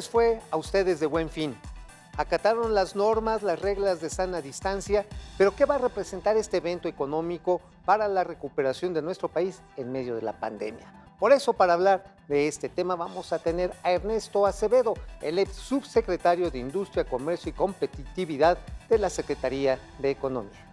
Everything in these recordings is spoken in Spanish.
les fue a ustedes de Buen Fin? Acataron las normas, las reglas de sana distancia, pero ¿qué va a representar este evento económico para la recuperación de nuestro país en medio de la pandemia? Por eso, para hablar de este tema, vamos a tener a Ernesto Acevedo, el ex subsecretario de Industria, Comercio y Competitividad de la Secretaría de Economía.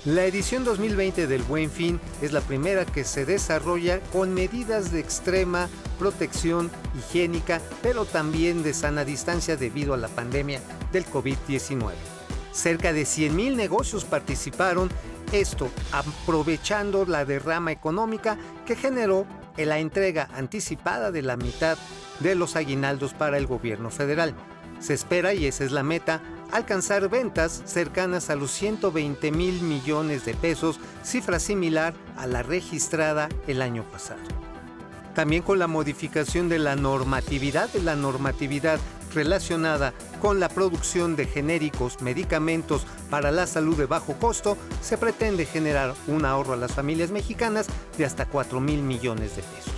La edición 2020 del Buen Fin es la primera que se desarrolla con medidas de extrema protección higiénica, pero también de sana distancia debido a la pandemia del COVID-19. Cerca de 100,000 negocios participaron, esto aprovechando la derrama económica que generó la entrega anticipada de la mitad de los aguinaldos para el gobierno federal. Se espera, y esa es la meta, alcanzar ventas cercanas a los 120,000 millones de pesos, cifra similar a la registrada el año pasado. También con la modificación de la normatividad relacionada con la producción de genéricos, medicamentos para la salud de bajo costo, se pretende generar un ahorro a las familias mexicanas de hasta 4,000 millones de pesos.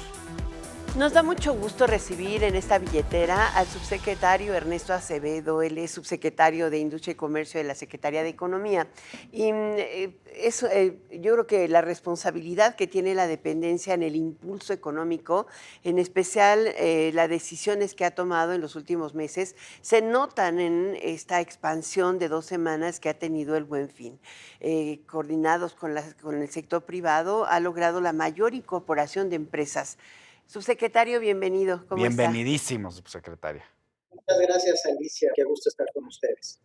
Nos da mucho gusto recibir en esta billetera al subsecretario Ernesto Acevedo. Él es subsecretario de Industria y Comercio de la Secretaría de Economía. Y yo creo que la responsabilidad que tiene la dependencia en el impulso económico, en especial las decisiones que ha tomado en los últimos meses, se notan en esta expansión de 2 semanas que ha tenido el Buen Fin. Coordinados con el sector privado, ha logrado la mayor incorporación de empresas. Subsecretario, bienvenido. ¿Cómo está? Bienvenidísimo, subsecretaria. Muchas gracias, Alicia. Qué gusto estar con ustedes.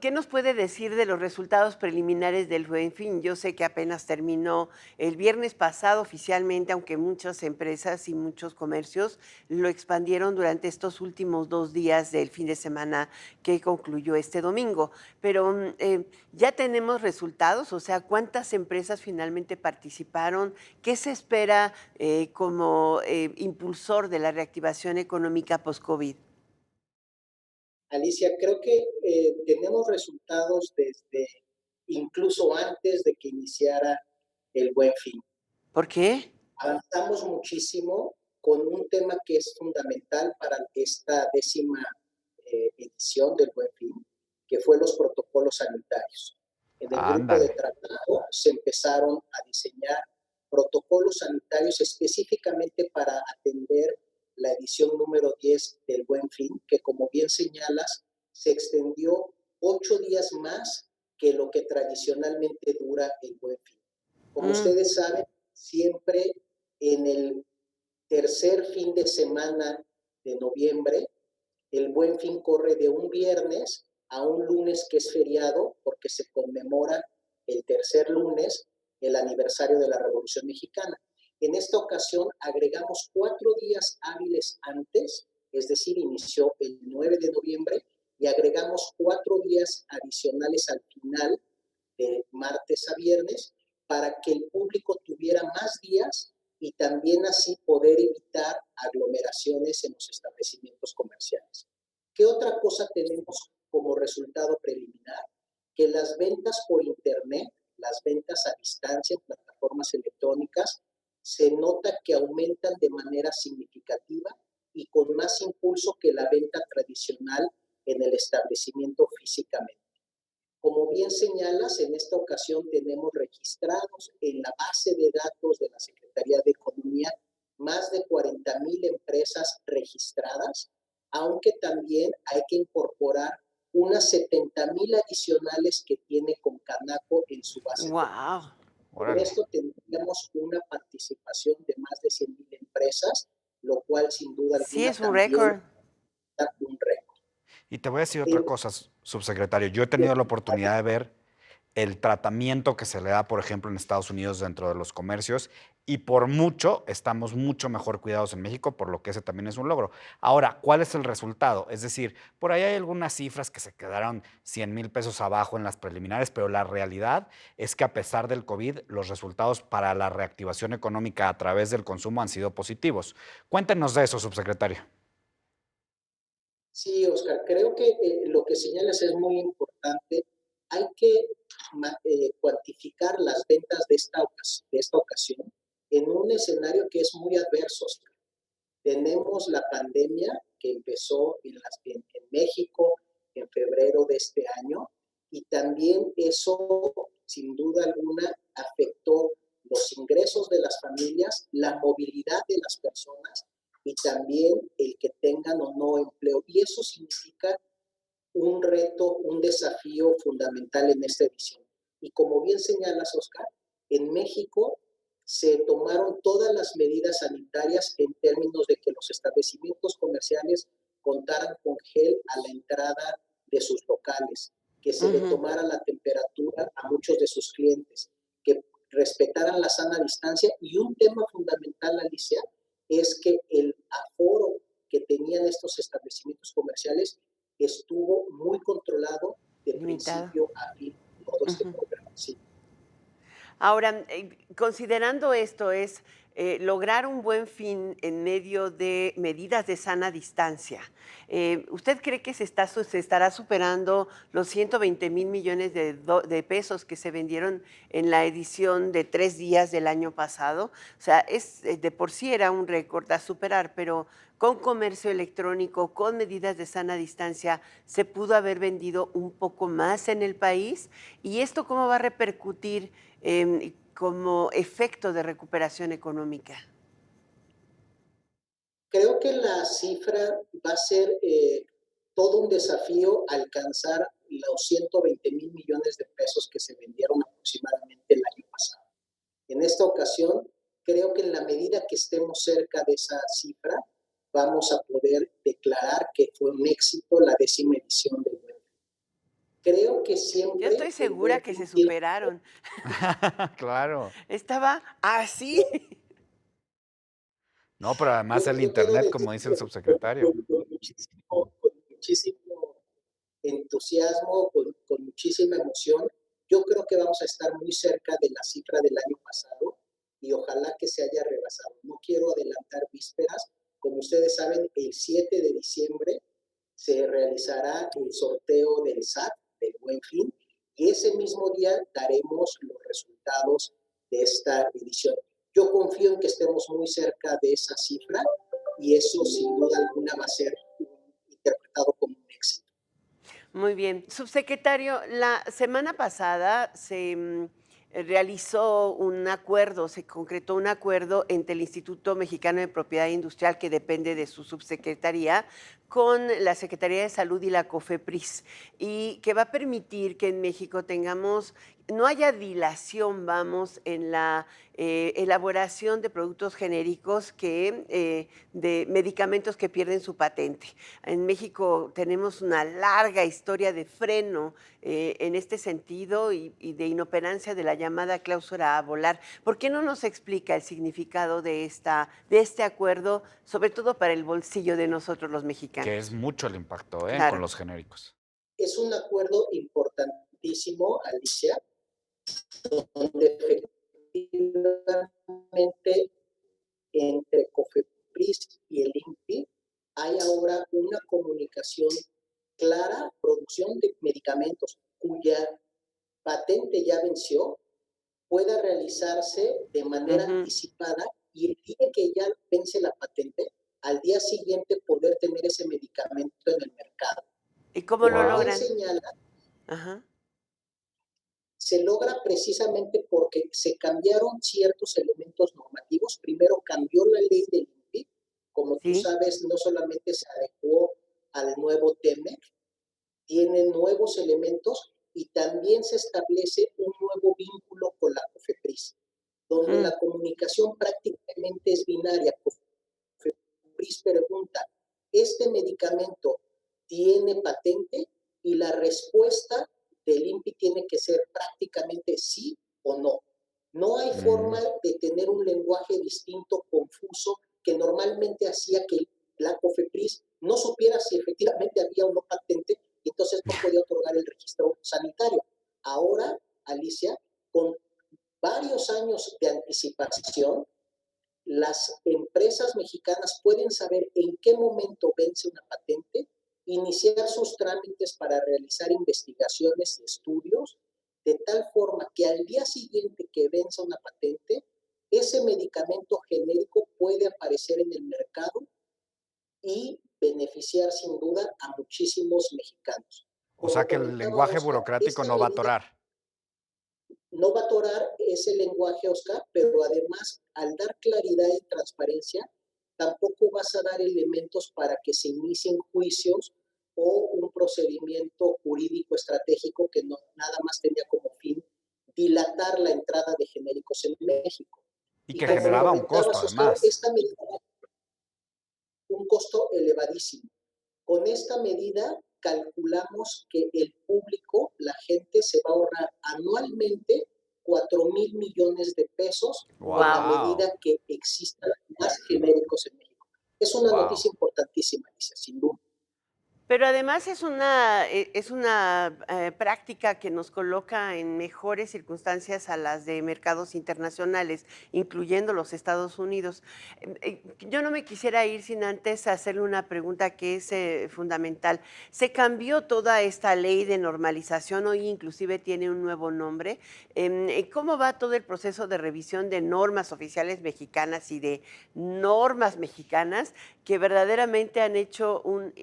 ¿Qué nos puede decir de los resultados preliminares del Buen Fin? Yo sé que apenas terminó el viernes pasado oficialmente, aunque muchas empresas y muchos comercios lo expandieron durante estos últimos 2 días del fin de semana que concluyó este domingo. Pero ya tenemos resultados, o sea, ¿cuántas empresas finalmente participaron? ¿Qué se espera como impulsor de la reactivación económica post-COVID? Alicia, creo que tenemos resultados desde incluso antes de que iniciara el Buen Fin. ¿Por qué? Avanzamos muchísimo con un tema que es fundamental para esta 10ª edición del Buen Fin, que fue los protocolos sanitarios. En el grupo de Ándale. trabajo se empezaron a diseñar protocolos sanitarios específicamente para atender la edición número 10 del Buen Fin, que como bien señalas, se extendió 8 días más que lo que tradicionalmente dura el Buen Fin. Como ustedes saben, siempre en el tercer fin de semana de noviembre, el Buen Fin corre de un viernes a un lunes que es feriado porque se conmemora el tercer lunes el aniversario de la Revolución Mexicana. En esta ocasión agregamos 4 días hábiles antes, es decir, inició el 9 de noviembre, y agregamos 4 días adicionales al final, de martes a viernes, para que el público tuviera más días y también así poder evitar aglomeraciones en los establecimientos comerciales. ¿Qué otra cosa tenemos como resultado preliminar? Que las ventas por internet, las ventas a distancia en plataformas electrónicas, se nota que aumentan de manera significativa y con más impulso que la venta tradicional en el establecimiento físicamente. Como bien señalas, en esta ocasión tenemos registrados en la base de datos de la Secretaría de Economía más de 40,000 empresas registradas, aunque también hay que incorporar unas 70,000 adicionales que tiene Concanaco en su base de datos. Con esto tendríamos una participación de más de 100,000 empresas, lo cual sin duda Sí, alguna es un también récord. da un récord. Y te voy a decir otra cosa, subsecretario. Yo he tenido la oportunidad de ver el tratamiento que se le da, por ejemplo, en Estados Unidos dentro de los comercios, y por mucho estamos mucho mejor cuidados en México, por lo que ese también es un logro. Ahora, ¿cuál es el resultado? Es decir, por ahí hay algunas cifras que se quedaron 100,000 pesos abajo en las preliminares, pero la realidad es que a pesar del COVID, los resultados para la reactivación económica a través del consumo han sido positivos. Cuéntenos de eso, subsecretario. Sí, Oscar, creo que lo que señalas es muy importante. Hay que cuantificar las ventas de esta ocasión en un un escenario que es muy adverso. Tenemos la pandemia que empezó en México en febrero de este año y también eso, sin duda alguna, afectó los ingresos de las familias, la movilidad de las personas y también el que tengan o no empleo. Y eso significa un reto, un desafío fundamental en esta edición. Y como bien señalas, Oscar, en México se tomaron todas las medidas sanitarias en términos de que los establecimientos comerciales contaran con gel a la entrada de sus locales, que se le tomara la temperatura a muchos de sus clientes, que respetaran la sana distancia. Y un tema fundamental, Alicia, es que el aforo que tenían estos establecimientos comerciales estuvo muy controlado de Limitado. principio a fin todo este programa. Sí. Ahora, considerando esto, es lograr un buen fin en medio de medidas de sana distancia. ¿Usted cree que se estará superando los 120 mil millones de pesos que se vendieron en la edición de 3 días del año pasado? O sea, de por sí era un récord a superar, pero con comercio electrónico, con medidas de sana distancia, se pudo haber vendido un poco más en el país. ¿Y esto cómo va a repercutir como efecto de recuperación económica? Creo que la cifra va a ser todo un desafío alcanzar los 120 mil millones de pesos que se vendieron aproximadamente el año pasado. En esta ocasión, creo que en la medida que estemos cerca de esa cifra, vamos a poder declarar que fue un éxito la 10ª edición del Buen Fin. Creo que Yo estoy siempre el segura Buen que Fin se tiene superaron. Claro. Estaba así. No, pero además el yo quiero internet, como dice el decirlo subsecretario. con muchísimo entusiasmo, con muchísima emoción. Yo creo que vamos a estar muy cerca de la cifra del año pasado y ojalá que se haya rebasado. No quiero adelantar vísperas. Como ustedes saben, el 7 de diciembre se realizará el sorteo del SAT, del Buen Fin, y ese mismo día daremos los resultados de esta edición. Yo confío en que estemos muy cerca de esa cifra y eso sin duda alguna va a ser interpretado como un éxito. Muy bien. Subsecretario, la semana pasada se realizó un acuerdo, se concretó un acuerdo entre el Instituto Mexicano de Propiedad Industrial, que depende de su subsecretaría, con la Secretaría de Salud y la COFEPRIS, y que va a permitir que en México no haya dilación, vamos, en la elaboración de productos genéricos de medicamentos que pierden su patente. En México tenemos una larga historia de freno en este sentido y de inoperancia de la llamada cláusula a volar. ¿Por qué no nos explica el significado de este acuerdo, sobre todo para el bolsillo de nosotros los Que mexicanos? es mucho el impacto, con Claro. los genéricos. Es un acuerdo importantísimo, Alicia, donde efectivamente entre COFEPRIS y el INPI hay ahora una comunicación clara, producción de medicamentos cuya patente ya venció, pueda realizarse de manera anticipada y el día que ya vence la patente, al día siguiente poder tener ese medicamento en el mercado. ¿Y cómo lo Como bien logran? señala, Ajá. se logra precisamente porque se cambiaron ciertos elementos normativos. Primero cambió la ley del INPI, como tú Sí. sabes, no solamente se adecuó al nuevo TEMEC, tiene nuevos elementos y también se establece un nuevo vínculo con la COFEPRIS, donde la comunicación prácticamente es binaria. COFEPRIS pregunta, ¿este medicamento tiene patente? Y la respuesta del INPI tiene que ser prácticamente sí o no. No hay forma de tener un lenguaje distinto, confuso, que normalmente hacía que la COFEPRIS no supiera si efectivamente había o no patente y entonces no podía otorgar el registro sanitario. Ahora, Alicia, con varios años de anticipación, las empresas mexicanas pueden saber en qué momento vence una patente, iniciar sus trámites para realizar investigaciones y estudios, de tal forma que al día siguiente que venza una patente ese medicamento genérico puede aparecer en el mercado y beneficiar sin duda a muchísimos mexicanos. O sea que el lenguaje Oscar, burocrático no va a atorar. no va a atorar ese lenguaje, Oscar, pero además, al dar claridad y transparencia, tampoco vas a dar elementos para que se inicien juicios o un procedimiento jurídico estratégico que no, nada más tenía como fin dilatar la entrada de genéricos en México. Y que generaba un costo, Oscar, además. esta medida, un costo elevadísimo. Con esta medida calculamos que el público, la gente, se va a ahorrar anualmente 4,000 millones de pesos Wow. con la medida que existan más genéricos en México. Es una noticia importantísima, Alicia, sin duda. Pero además es una práctica que nos coloca en mejores circunstancias a las de mercados internacionales, incluyendo los Estados Unidos. Yo no me quisiera ir sin antes hacerle una pregunta que es fundamental. ¿Se cambió toda esta ley de normalización? Hoy inclusive tiene un nuevo nombre. ¿Cómo va todo el proceso de revisión de normas oficiales mexicanas y de normas mexicanas que verdaderamente han hecho un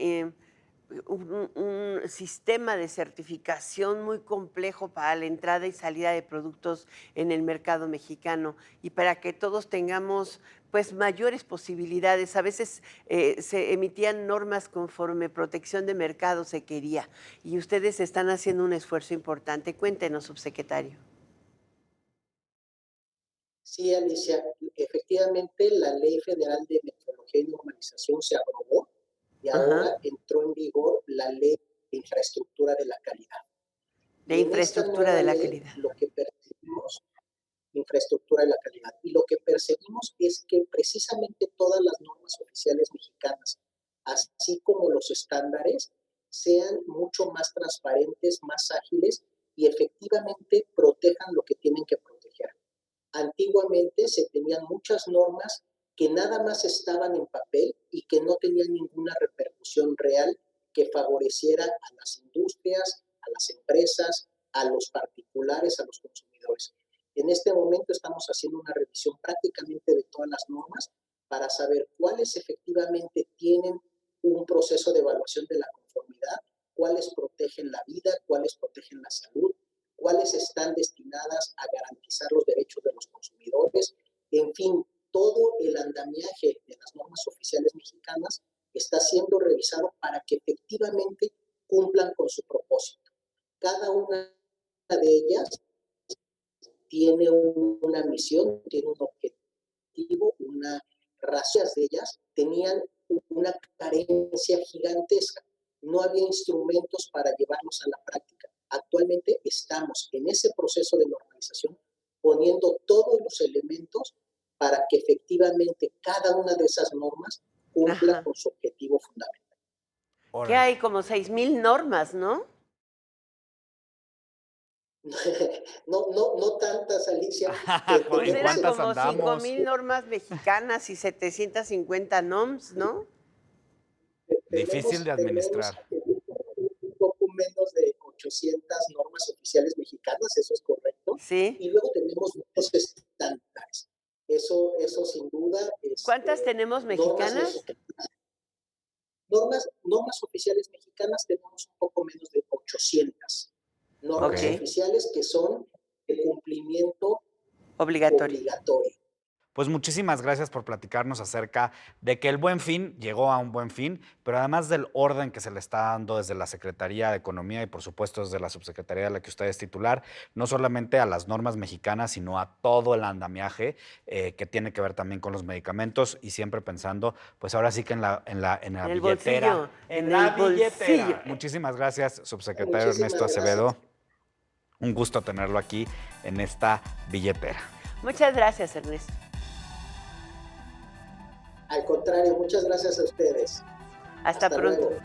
sistema de certificación muy complejo para la entrada y salida de productos en el mercado mexicano y para que todos tengamos pues mayores posibilidades? A veces se emitían normas conforme protección de mercado se quería y ustedes están haciendo un esfuerzo importante. Cuéntenos, subsecretario. Sí, Alicia, efectivamente la Ley Federal de Metrología y Normalización se aprobó y ahora entró en vigor la Ley de Infraestructura de la Calidad. De infraestructura de la calidad. Lo que percibimos, infraestructura de la calidad, y lo que percibimos es que precisamente todas las normas oficiales mexicanas, así como los estándares, sean mucho más transparentes, más ágiles y efectivamente protejan lo que tienen que proteger. Antiguamente se tenían muchas normas que nada más estaban en papel y que no tenían ninguna repercusión real que favoreciera a las industrias, a las empresas, a los particulares, a los consumidores. En este momento estamos haciendo una revisión prácticamente de todas las normas para saber cuáles efectivamente tienen un proceso de evaluación de la conformidad, cuáles protegen la vida, cuáles protegen la salud, cuáles están destinadas a garantizar los derechos de los consumidores. En fin, todo el andamiaje de las normas oficiales mexicanas está siendo revisado para que efectivamente cumplan con su propósito. Cada una de ellas tiene una misión, tiene un objetivo, una razón. De ellas tenían una carencia gigantesca. No había instrumentos para llevarlos a la práctica. Actualmente estamos en ese proceso de normalización poniendo todos los elementos para que efectivamente cada una de esas normas cumpla con su objetivo fundamental. Que hay como 6,000 normas, ¿no? No tantas, Alicia. Pues eran como 5,000 normas mexicanas y 750 NOMS, ¿no? Difícil de administrar. Un poco menos de 800 normas oficiales mexicanas, eso es correcto. Sí. Y luego tenemos muchos estándares. Eso sin duda. ¿Cuántas tenemos mexicanas? Normas oficiales mexicanas tenemos un poco menos de 800. Normas oficiales que son de cumplimiento obligatorio. Pues muchísimas gracias por platicarnos acerca de que el Buen Fin llegó a un buen fin, pero además del orden que se le está dando desde la Secretaría de Economía y por supuesto desde la subsecretaría de la que usted es titular, no solamente a las normas mexicanas, sino a todo el andamiaje que tiene que ver también con los medicamentos y siempre pensando, pues ahora sí que en la billetera. Bolsillo, en la billetera. bolsillo. Muchísimas gracias, subsecretario Ernesto Acevedo. Un gusto tenerlo aquí en esta billetera. Muchas gracias, Ernesto. Al contrario, muchas gracias a ustedes. Hasta pronto. Luego.